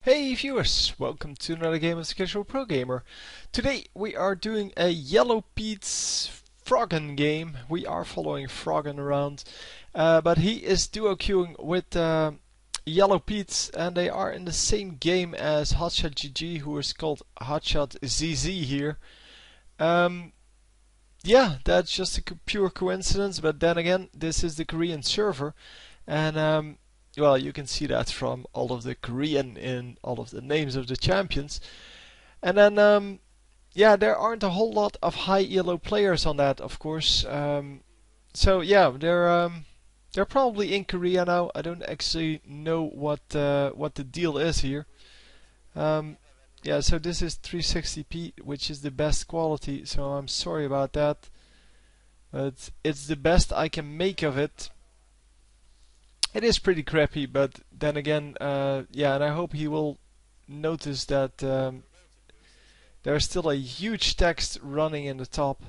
Hey viewers, welcome to another game of the Casual Pro Gamer. Today we are doing a Yellow Pete's Froggen game. We are following Froggen around, but he is duo queuing with Yellow Pete's, and they are in the same game as Hotshot GG, who is called Hotshot ZZ here. Yeah, that's just a pure coincidence, but then again, this is the Korean server, and well, you can see that from all of the Korean in all of the names of the champions. And then, yeah, there aren't a whole lot of high ELO players on that, of course. So yeah, they're probably in Korea now. I don't actually know what the deal is here. Yeah, so this is 360p, which is the best quality. So I'm sorry about that, but it's the best I can make of it. It is pretty crappy, but then again, yeah, and I hope he will notice that there's still a huge text running in the top,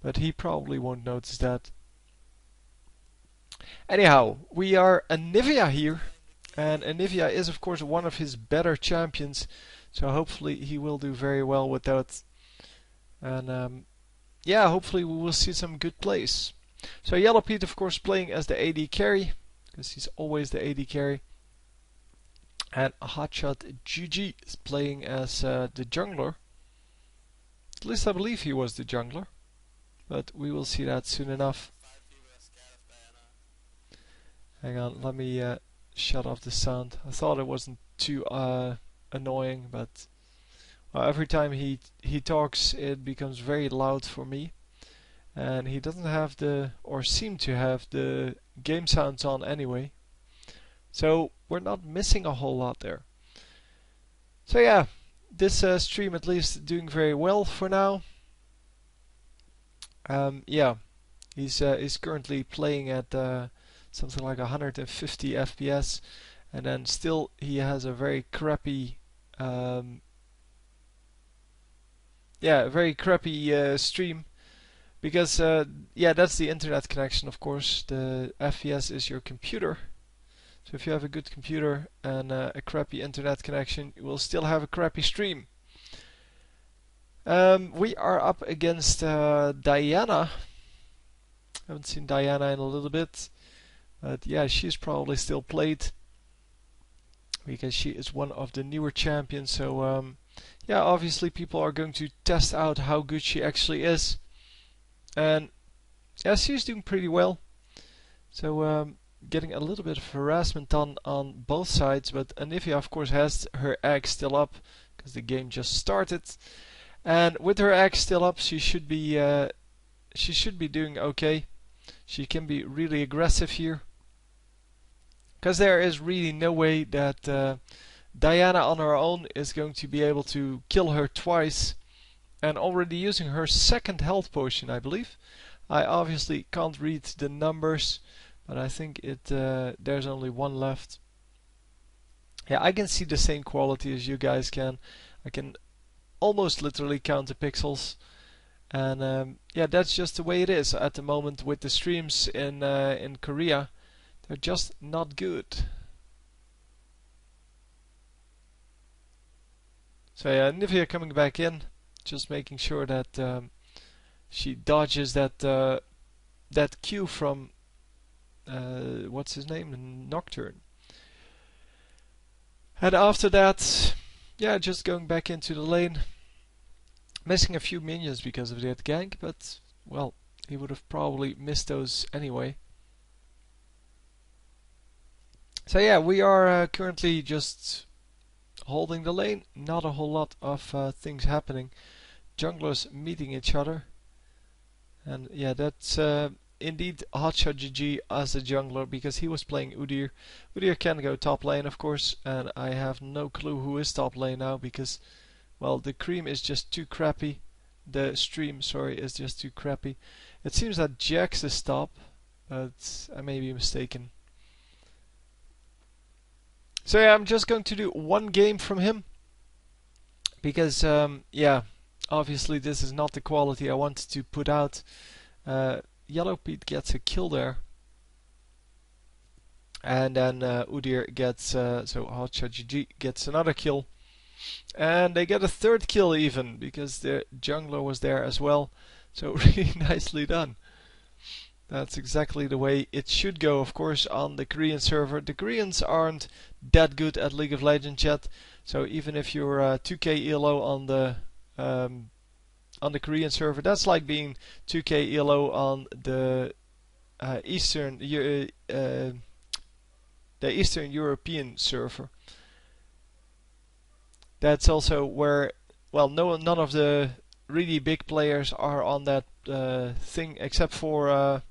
but he probably won't notice that. Anyhow, we are Anivia here, and Anivia is of course one of his better champions, so hopefully he will do very well with that. And yeah, hopefully we will see some good plays. So Yellow Pete of course playing as the AD carry, because he's always the AD carry. And Hotshot GG is playing as the jungler. At least I believe he was the jungler, but we will see that soon enough. Hang on, let me shut off the sound. I thought it wasn't too annoying, but every time he talks it becomes very loud for me. And he doesn't have the, or seem to have the game sounds on anyway. So we're not missing a whole lot there. So yeah, this stream at least doing very well for now. Yeah, he's currently playing at something like 150 FPS, and then still he has a very crappy, yeah, very crappy stream. Because, yeah, that's the internet connection, of course. The FPS is your computer. So if you have a good computer and a crappy internet connection, you will still have a crappy stream. We are up against Diana. Haven't seen Diana in a little bit. But yeah, she's probably still played, because she is one of the newer champions. So, yeah, obviously people are going to test out how good she actually is. And yeah, she's doing pretty well. So getting a little bit of harassment on both sides, but Anivia of course has her egg still up because the game just started. And with her egg still up, she should be doing okay. She can be really aggressive here, because there is really no way that Diana on her own is going to be able to kill her twice. And already using her second health potion, I believe. I obviously can't read the numbers, but I think there's only one left. Yeah, I can see the same quality as you guys can. I can almost literally count the pixels. And yeah, that's just the way it is at the moment with the streams in Korea. They're just not good. So yeah, Anivia coming back in. Just making sure that she dodges that Q from what's his name, Nocturne. And after that, yeah, just going back into the lane, missing a few minions because of that gank, but well, he would have probably missed those anyway. So yeah, we are currently just holding the lane. Not a whole lot of things happening. Junglers meeting each other, and yeah, that's indeed Hotshot GG as a jungler, because he was playing Udyr. Udyr can go top lane, of course, and I have no clue who is top lane now, because, well, the cream is just too crappy. The stream, sorry, is just too crappy. It seems that Jax is top, but I may be mistaken. So yeah, I'm just going to do one game from him, because yeah, obviously this is not the quality I wanted to put out. Yellow Pete gets a kill there. And then Udyr gets, so Hotshot GG gets another kill. And they get a third kill even, because the jungler was there as well. So really nicely done. That's exactly the way it should go, of course, on the Korean server. The Koreans aren't that good at League of Legends yet. So even if you're 2k ELO on the Korean server, that's like being 2k ELO on the Eastern European server. That's also where, well, none of the really big players are on that thing, except for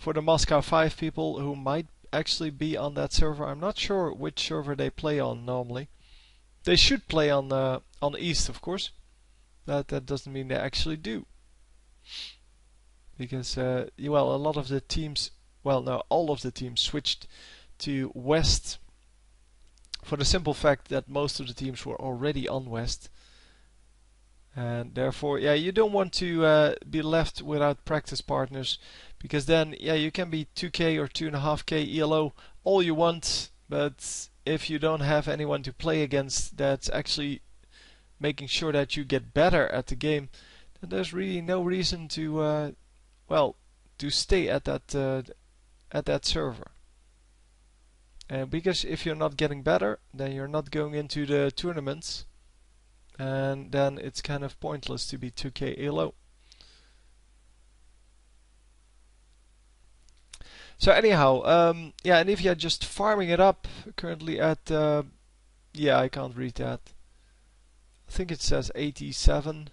the Moscow 5 people who might actually be on that server. I'm not sure which server they play on normally. They should play on the East, of course. That doesn't mean they actually do. Because, well, a lot of the teams, well, no, all of the teams switched to West for the simple fact that most of the teams were already on West. And therefore, yeah, you don't want to be left without practice partners, because then, yeah, you can be 2k or 2.5k ELO all you want, but if you don't have anyone to play against that's actually making sure that you get better at the game, then there's really no reason to, well, to stay at that server. Because if you're not getting better, then you're not going into the tournaments, and then it's kind of pointless to be 2k ELO. So anyhow, yeah, Anivia just farming it up currently at, yeah, I can't read that. I think it says 87,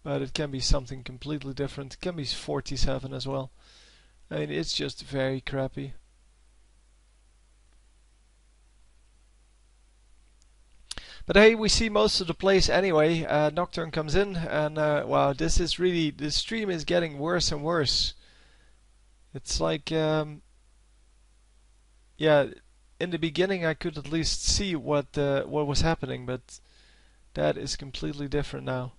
but it can be something completely different. It can be 47 as well. I mean, it's just very crappy. But hey, we see most of the plays anyway. Nocturne comes in, and wow, this stream is getting worse and worse. It's like, yeah, in the beginning I could at least see what was happening, but that is completely different now.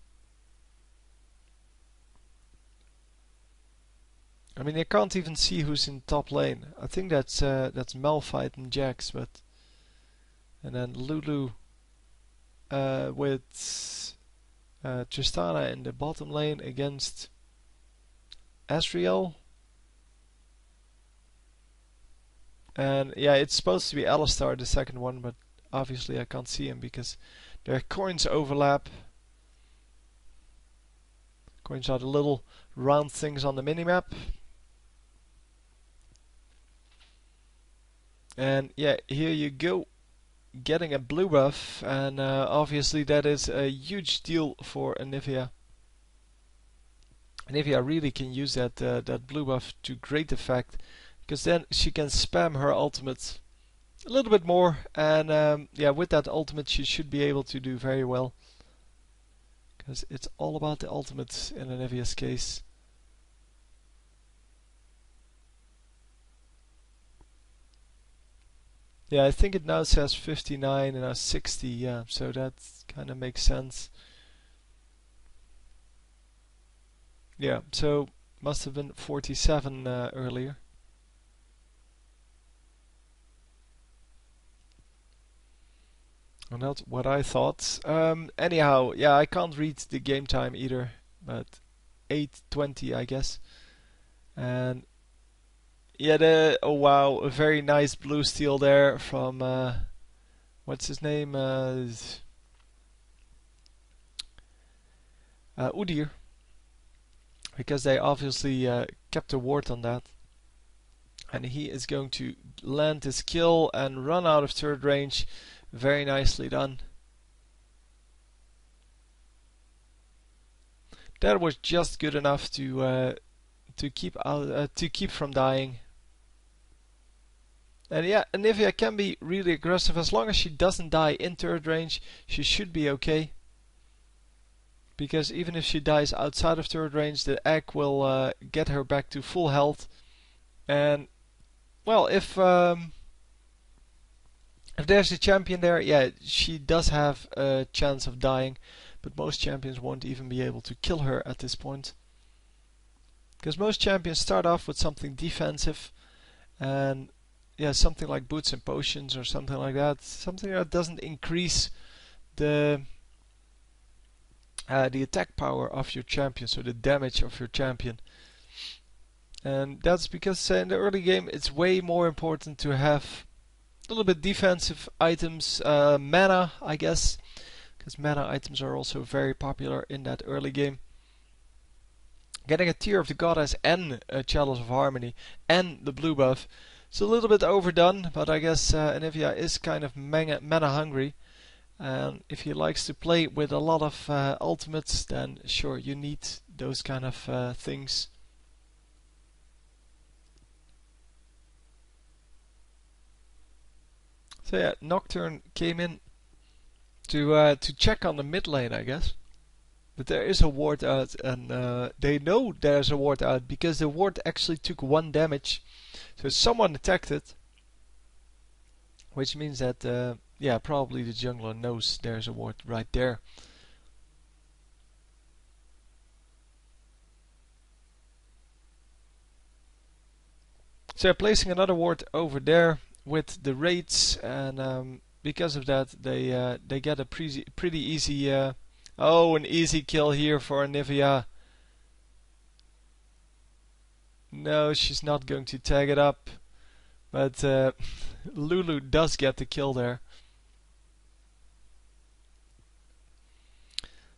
I mean, I can't even see who's in top lane. I think that's Malphite and Jax, and then Lulu with Tristana in the bottom lane against Asriel. And yeah, it's supposed to be Alistar, the second one, but obviously I can't see him because their coins overlap. Coins are the little round things on the minimap. And yeah, here you go, getting a blue buff, and obviously that is a huge deal for Anivia. Anivia really can use that blue buff to great effect, because then she can spam her ultimate a little bit more, and yeah, with that ultimate she should be able to do very well, because it's all about the ultimate in Anivia's case. Yeah, I think it now says 59 and now 60, yeah, so that kind of makes sense. Yeah, so must have been 47 earlier. And that's what I thought. Anyhow, yeah, I can't read the game time either, but 8:20 I guess. And yeah, oh wow, a very nice blue steal there from what's his name? Udyr, because they obviously kept a ward on that, and he is going to land his kill and run out of third range. Very nicely done. That was just good enough to keep from dying. And yeah, Anivia can be really aggressive. As long as she doesn't die in third range, she should be okay. Because even if she dies outside of third range, the egg will get her back to full health. And well, if there's a champion there, yeah, she does have a chance of dying, but most champions won't even be able to kill her at this point. Because most champions start off with something defensive, and yeah, something like boots and potions or something like that. Something that doesn't increase the attack power of your champion, so the damage of your champion. And that's because in the early game it's way more important to have a little bit defensive items, mana, I guess, because mana items are also very popular in that early game. Getting a Tear of the Goddess and a Chalice of Harmony and the blue buff. It's a little bit overdone, but I guess Anivia is kind of mana hungry. And if he likes to play with a lot of ultimates, then sure, you need those kind of things. So yeah, Nocturne came in to check on the mid lane, I guess. But there is a ward out, and they know there's a ward out because the ward actually took 1 damage. So someone attacked it, which means that yeah, probably the jungler knows there's a ward right there. So placing another ward over there with the raids, and because of that, they get a pretty easy. Oh, an easy kill here for Anivia. No, she's not going to tag it up, but Lulu does get the kill there.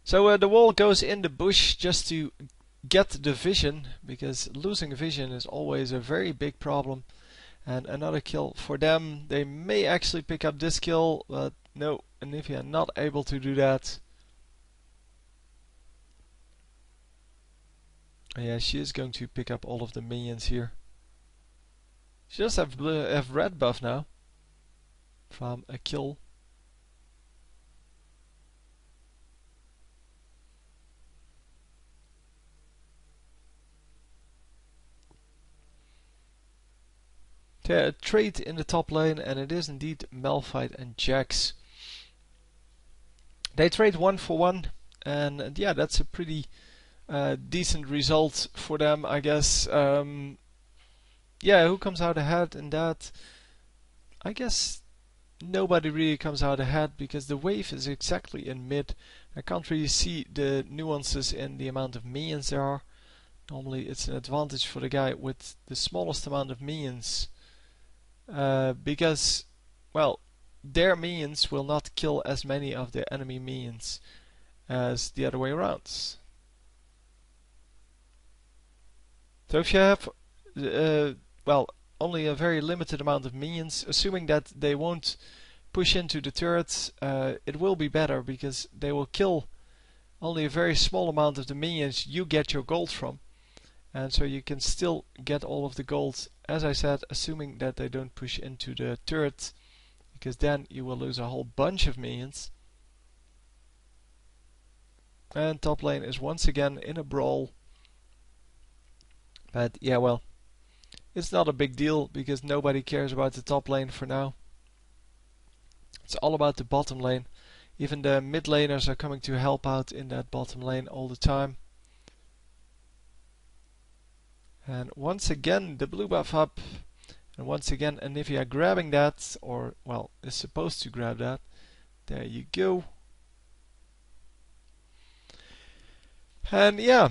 So the wall goes in the bush just to get the vision, because losing vision is always a very big problem. And another kill for them. They may actually pick up this kill, but no, Anivia not able to do that. Yeah, she is going to pick up all of the minions here. She does have red buff now from a kill. A trade in the top lane, and it is indeed Malphite and Jax. They trade 1 for 1, and yeah, that's a pretty decent result for them, I guess. Yeah, who comes out ahead in that? I guess nobody really comes out ahead because the wave is exactly in mid. I can't really see the nuances in the amount of minions there are. Normally it's an advantage for the guy with the smallest amount of minions. Because, well, their minions will not kill as many of the enemy minions as the other way around. So if you have, well, only a very limited amount of minions, assuming that they won't push into the turrets, it will be better because they will kill only a very small amount of the minions you get your gold from. And so you can still get all of the gold, as I said, assuming that they don't push into the turret, because then you will lose a whole bunch of minions. And top lane is once again in a brawl. But yeah, well, it's not a big deal because nobody cares about the top lane for now. It's all about the bottom lane. Even the mid laners are coming to help out in that bottom lane all the time. And once again the blue buff up, and once again Anivia grabbing that, or well, is supposed to grab that. There you go. And yeah,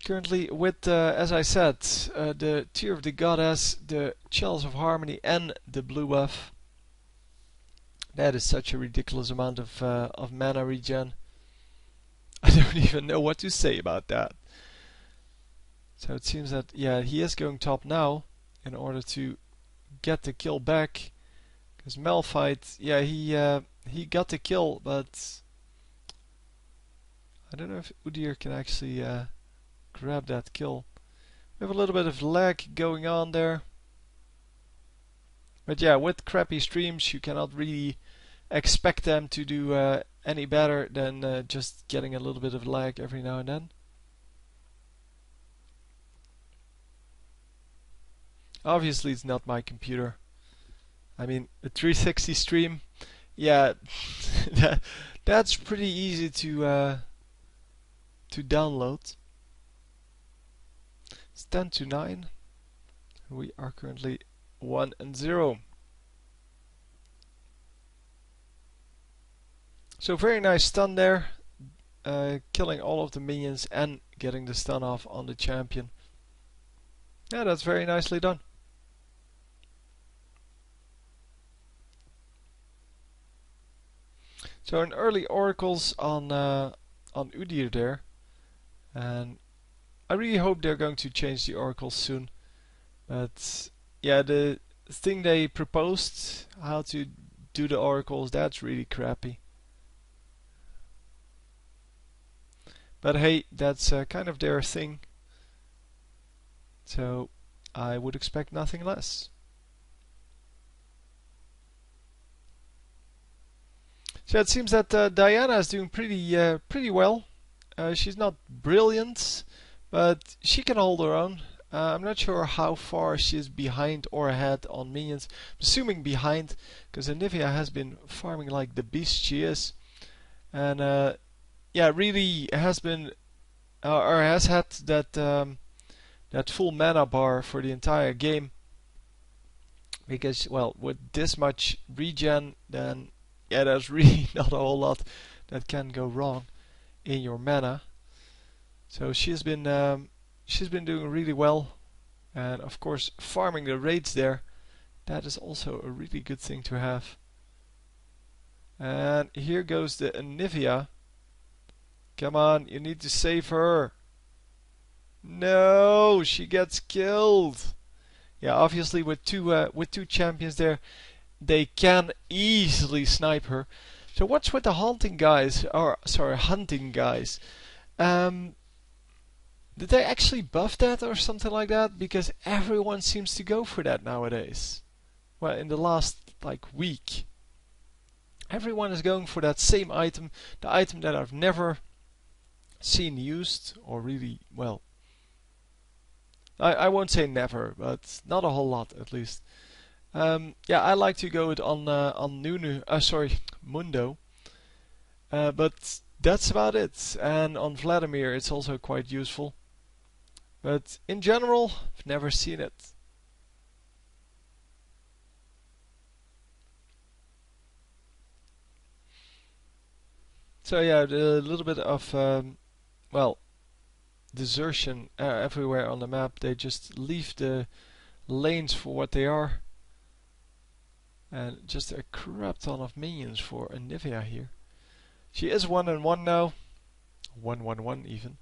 currently with, as I said, the Tear of the Goddess, the Chalice of Harmony and the blue buff. That is such a ridiculous amount of mana regen. I don't even know what to say about that. So it seems that, yeah, he is going top now in order to get the kill back. Because Malphite, yeah, he got the kill, but I don't know if Udyr can actually grab that kill. We have a little bit of lag going on there. But yeah, with crappy streams you cannot really expect them to do any better than just getting a little bit of lag every now and then. Obviously it's not my computer. I mean, a 360 stream, yeah, that's pretty easy to download. It's 10 to 9. We are currently 1-0. So very nice stun there, killing all of the minions and getting the stun off on the champion. Yeah, that's very nicely done. So an early oracles on Udyr there, and I really hope they're going to change the oracles soon. But yeah, the thing they proposed, how to do the oracles, that's really crappy. But hey, that's kind of their thing. So I would expect nothing less. So it seems that Diana is doing pretty well. She's not brilliant, but she can hold her own. I'm not sure how far she's behind or ahead on minions. I'm assuming behind, because Anivia has been farming like the beast she is. And yeah, really has been, or has had that full mana bar for the entire game. Because, well, with this much regen, then yeah, there's really not a whole lot that can go wrong in your mana. So she's been doing really well, and of course farming the raids there, that is also a really good thing to have. And here goes the Anivia. Come on, you need to save her. No, she gets killed. Yeah, obviously with two champions there, they can easily snipe her. So what's with the hunting guys? Or sorry, hunting guys? Did they actually buff that or something like that? Because everyone seems to go for that nowadays. Well, in the last like week, everyone is going for that same item, the item that I've never seen used, or really, well, I won't say never, but not a whole lot at least. Yeah, I like to go it on Mundo, but that's about it. And on Vladimir, it's also quite useful. But in general, I've never seen it. So yeah, a little bit of, well, desertion everywhere on the map. They just leave the lanes for what they are. And just a crap ton of minions for Anivia here. She is 1-1 now. 1-1-1 even.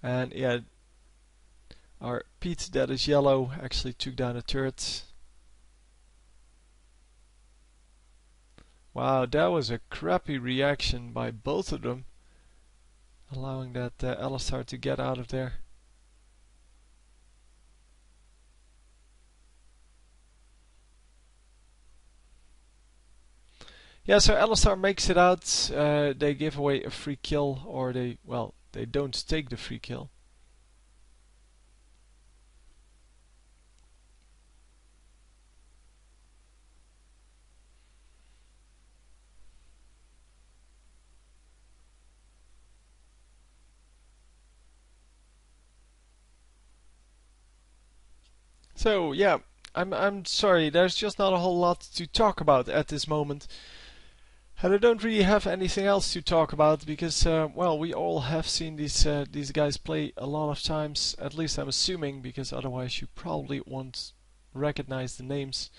And yeah, our Pete that is yellow actually took down a turret. Wow, that was a crappy reaction by both of them, allowing that Alistar to get out of there. Yeah, so Alistar makes it out. They give away a free kill, or they don't take the free kill. So yeah, I'm sorry. There's just not a whole lot to talk about at this moment. And I don't really have anything else to talk about because, well, we all have seen these guys play a lot of times. At least I'm assuming, because otherwise you probably won't recognize the names.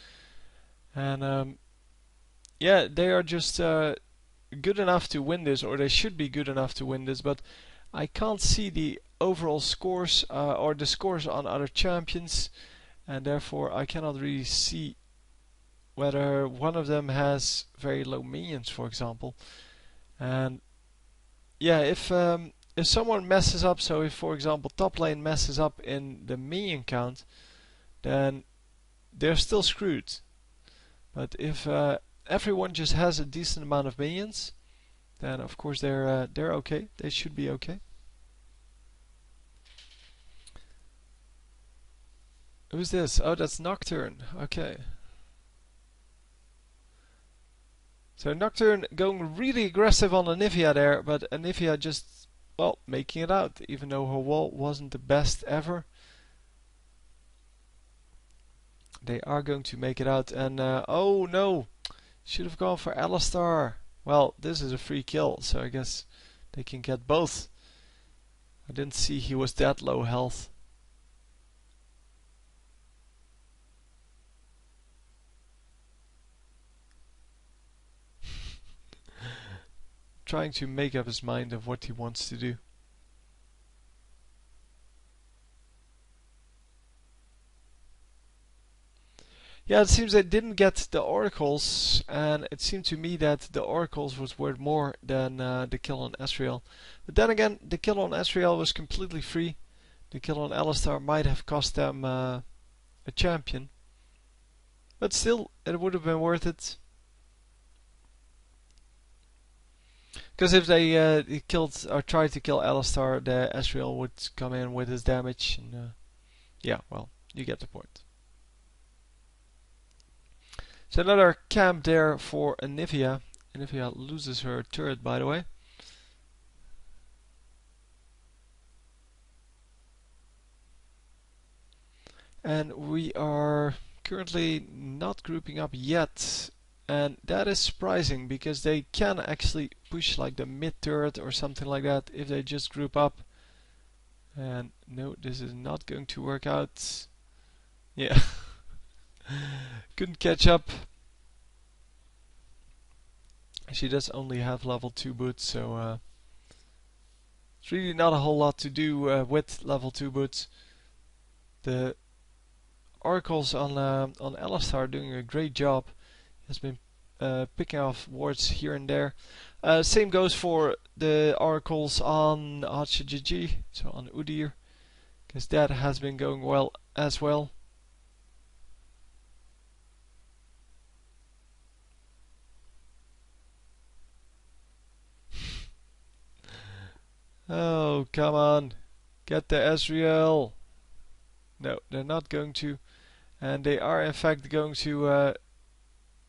And yeah, they are just good enough to win this, or they should be good enough to win this. But I can't see the overall scores or the scores on other champions, and therefore I cannot really see whether one of them has very low minions, for example. And yeah, if someone messes up, so if for example top lane messes up in the minion count, then they're still screwed. But if everyone just has a decent amount of minions, then of course they're okay. They should be okay. Who's this? Oh, that's Nocturne. Okay. So Nocturne going really aggressive on Anivia there, but Anivia just, well, making it out, even though her wall wasn't the best ever. They are going to make it out, and oh no! Should have gone for Alistar. Well, this is a free kill, so I guess they can get both. I didn't see he was that low health. Trying to make up his mind of what he wants to do. Yeah, it seems they didn't get the oracles, and it seemed to me that the oracles was worth more than the kill on Ezreal. But then again, the kill on Ezreal was completely free. The kill on Alistar might have cost them a champion. But still, it would have been worth it. Because if they killed or tried to kill Alistar, the Ezreal would come in with his damage. And yeah, well, you get the point. So another camp there for Anivia. Anivia loses her turret, by the way. And we are currently not grouping up yet. And that is surprising because they can actually push like the mid turret or something like that if they just group up. And no, this is not going to work out. Yeah. Couldn't catch up. She does only have level 2 boots, so it's really not a whole lot to do with level 2 boots. The oracles on Alistar are doing a great job. He has been picking off wards here and there. Same goes for the oracles on CLG, so on Udyr, because that has been going well as well. Oh, come on. Get the Ezreal. No, they're not going to. And they are in fact going to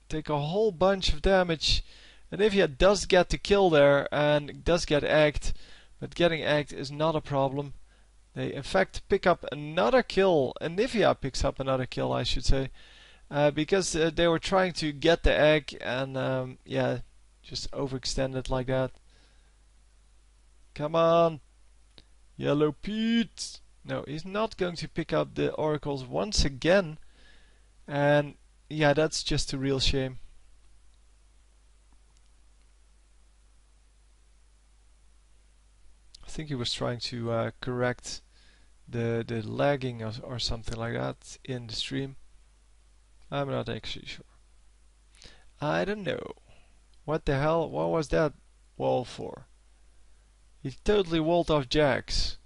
take a whole bunch of damage. Anivia does get the kill there and does get egged. But getting egged is not a problem. They in fact pick up another kill. Anivia picks up another kill, I should say. Because they were trying to get the egg and yeah, just overextended like that. Come on, Yellow Pete! No, he's not going to pick up the oracles once again. And yeah, that's just a real shame. I think he was trying to correct the lagging or something like that in the stream. I'm not actually sure. I don't know. What the hell? What was that wall for? He totally walled off Jax.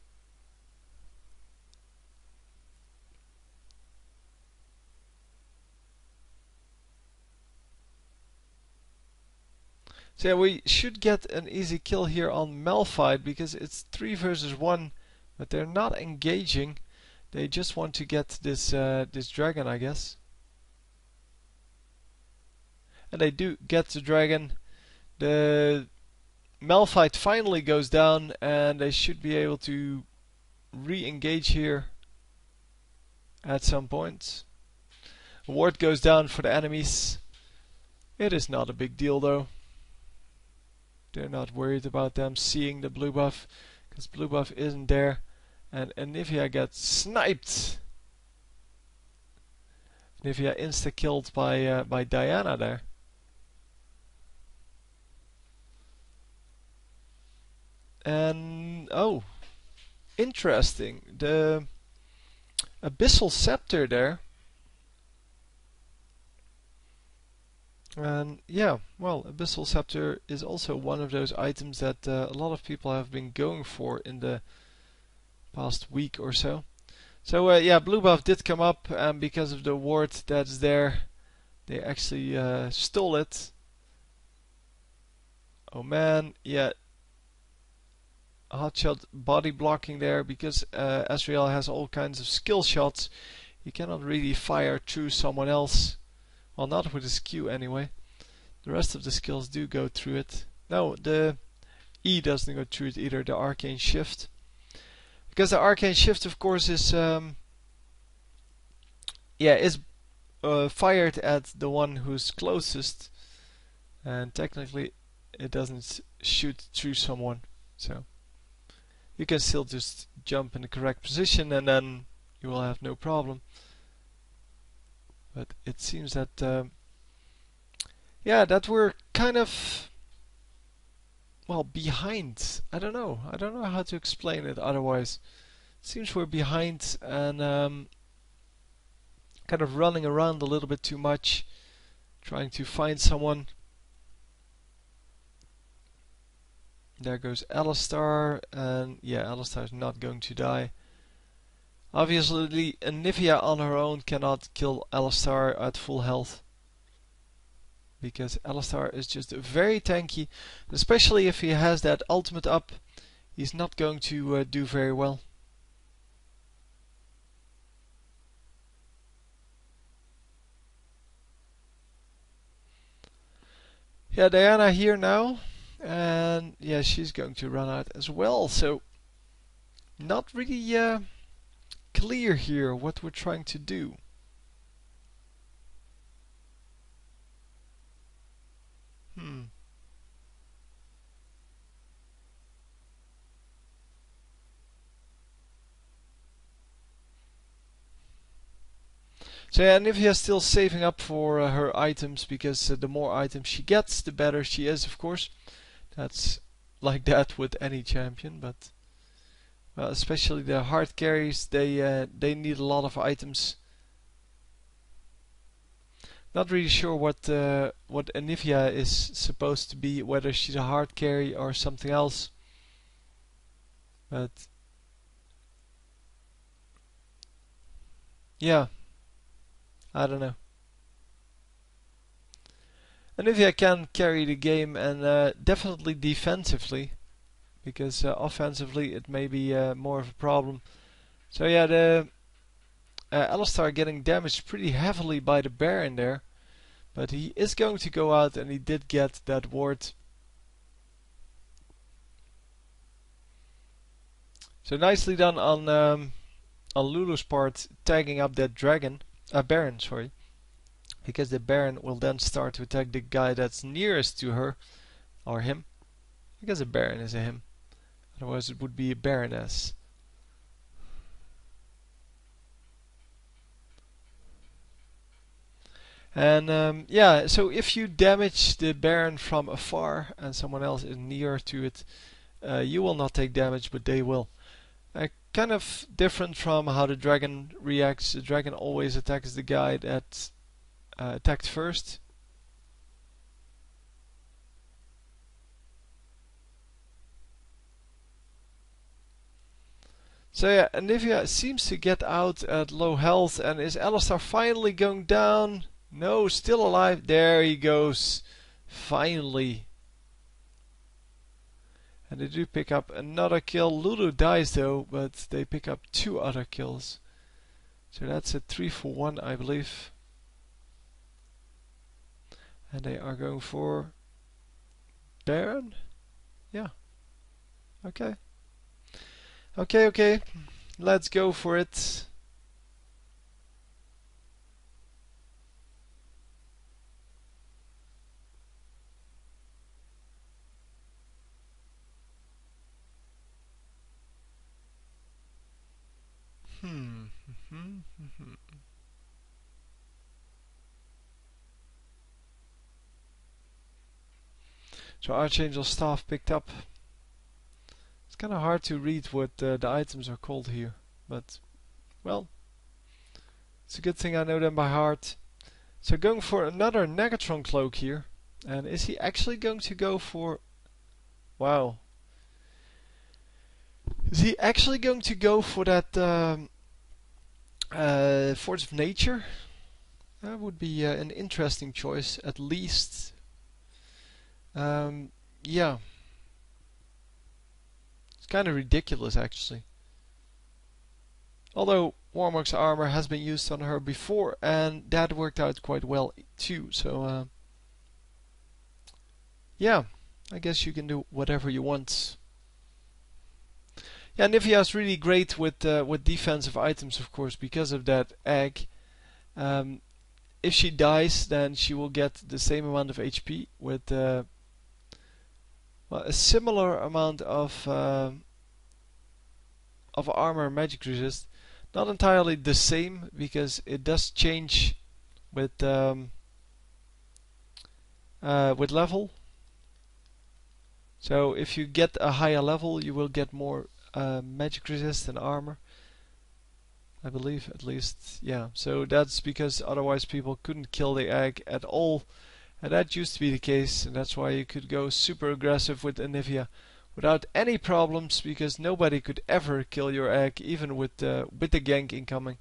So yeah, we should get an easy kill here on Malphite because it's 3 versus 1, but they're not engaging. They just want to get this this dragon, I guess. And they do get the dragon. The Malphite finally goes down and they should be able to re-engage here at some point. A ward goes down for the enemies. It is not a big deal though. They're not worried about them seeing the blue buff because blue buff isn't there. And Anivia gets sniped. Anivia insta-killed by Diana there. And oh, interesting. The Abyssal Scepter there. And yeah, well, Abyssal Scepter is also one of those items that a lot of people have been going for in the past week or so. So yeah, blue buff did come up, and because of the ward that's there, they actually stole it. Oh man, yeah. Hotshot body blocking there because Ezreal has all kinds of skill shots. He cannot really fire through someone else. Well, not with his Q anyway. The rest of the skills do go through it. No, the E doesn't go through it either, the Arcane Shift. Because the Arcane Shift, of course, is yeah, is fired at the one who's closest, and technically it doesn't shoot through someone. So you can still just jump in the correct position and then you will have no problem. But it seems that yeah, that we're kind of, well, behind. I don't know how to explain it otherwise. It seems we're behind and kind of running around a little bit too much, trying to find someone. There goes Alistar, and yeah, Alistar is not going to die. Obviously, Anivia on her own cannot kill Alistar at full health, because Alistar is just very tanky, especially if he has that ultimate up. He's not going to do very well. Yeah, Diana here now, and yeah, she's going to run out as well, so not really clear here what we're trying to do. So yeah, Anivia's still saving up for her items, because the more items she gets, the better she is, of course. That's like that with any champion, but well, especially the hard carries, they need a lot of items. Not really sure what Anivia is supposed to be, whether she's a hard carry or something else. But yeah, I don't know. Anivia can carry the game, and definitely defensively, because offensively it may be more of a problem. So yeah, the Alistar getting damaged pretty heavily by the Baron there, but he is going to go out, and he did get that ward. So nicely done on Lulu's part, tagging up that Baron, sorry, because the Baron will then start to attack the guy that's nearest to her, or him. I guess a Baron is a him, otherwise it would be a Baroness. And yeah, so if you damage the Baron from afar and someone else is near to it, you will not take damage, but they will. Kind of different from how the dragon reacts. The dragon always attacks the guy that attacked first. So yeah, Anivia seems to get out at low health, and is Alistar finally going down? No, still alive. There he goes. Finally. And they do pick up another kill. Lulu dies though, but they pick up 2 other kills. So that's a 3-for-1, I believe. And they are going for Baron? Yeah. Okay. Okay. Let's go for it. So Archangel's staff picked up. It's kind of hard to read what the items are called here, but well, it's a good thing I know them by heart. So going for another Negatron cloak here, and is he actually going to go for? Wow. Is he actually going to go for that Force of Nature? That would be an interesting choice, at least. Yeah. It's kind of ridiculous, actually. Although Warmock's armor has been used on her before, and that worked out quite well too. So yeah, I guess you can do whatever you want. Yeah, Anivia is really great with defensive items, of course, because of that egg. if she dies, then she will get the same amount of HP with well, a similar amount of armor and magic resist. Not entirely the same, because it does change with level. So if you get a higher level, you will get more magic resist and armor, I believe, at least. Yeah, so that's because otherwise people couldn't kill the egg at all, and that used to be the case, and that's why you could go super aggressive with Anivia without any problems, because nobody could ever kill your egg, even with the gank incoming.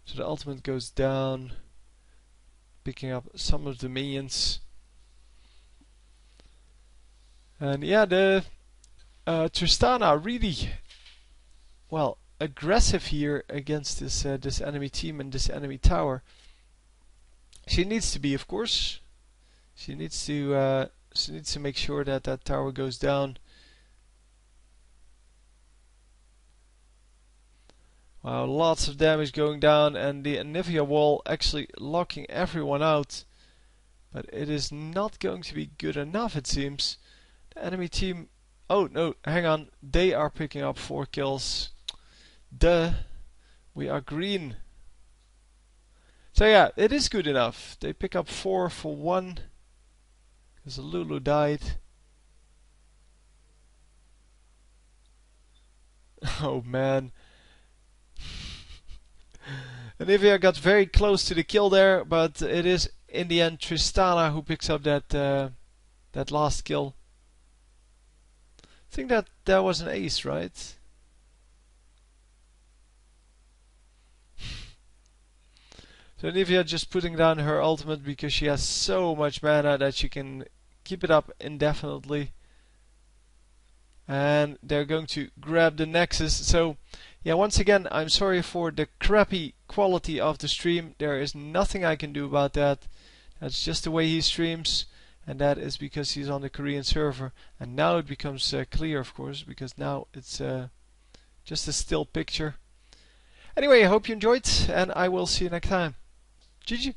So the ultimate goes down, picking up some of the minions. And yeah, the Tristana really, well, aggressive here against this this enemy team and this enemy tower. She needs to be, of course. She needs to make sure that that tower goes down. Wow, lots of damage going down, and the Anivia wall actually locking everyone out. But it is not going to be good enough, it seems. The enemy team... Oh, no, hang on. They are picking up 4 kills. Duh. We are green. So yeah, it is good enough. They pick up 4 for 1. Because Lulu died. Oh man. Anivia got very close to the kill there, but it is in the end Tristana who picks up that that last kill. I think that was an ace, right? So Anivia just putting down her ultimate because she has so much mana that she can keep it up indefinitely. And they're going to grab the Nexus. So yeah, once again, I'm sorry for the crappy quality of the stream. There is nothing I can do about that. That's just the way he streams, and that is because he's on the Korean server. And now it becomes clear, of course, because now it's just a still picture. Anyway, I hope you enjoyed, and I will see you next time. GG.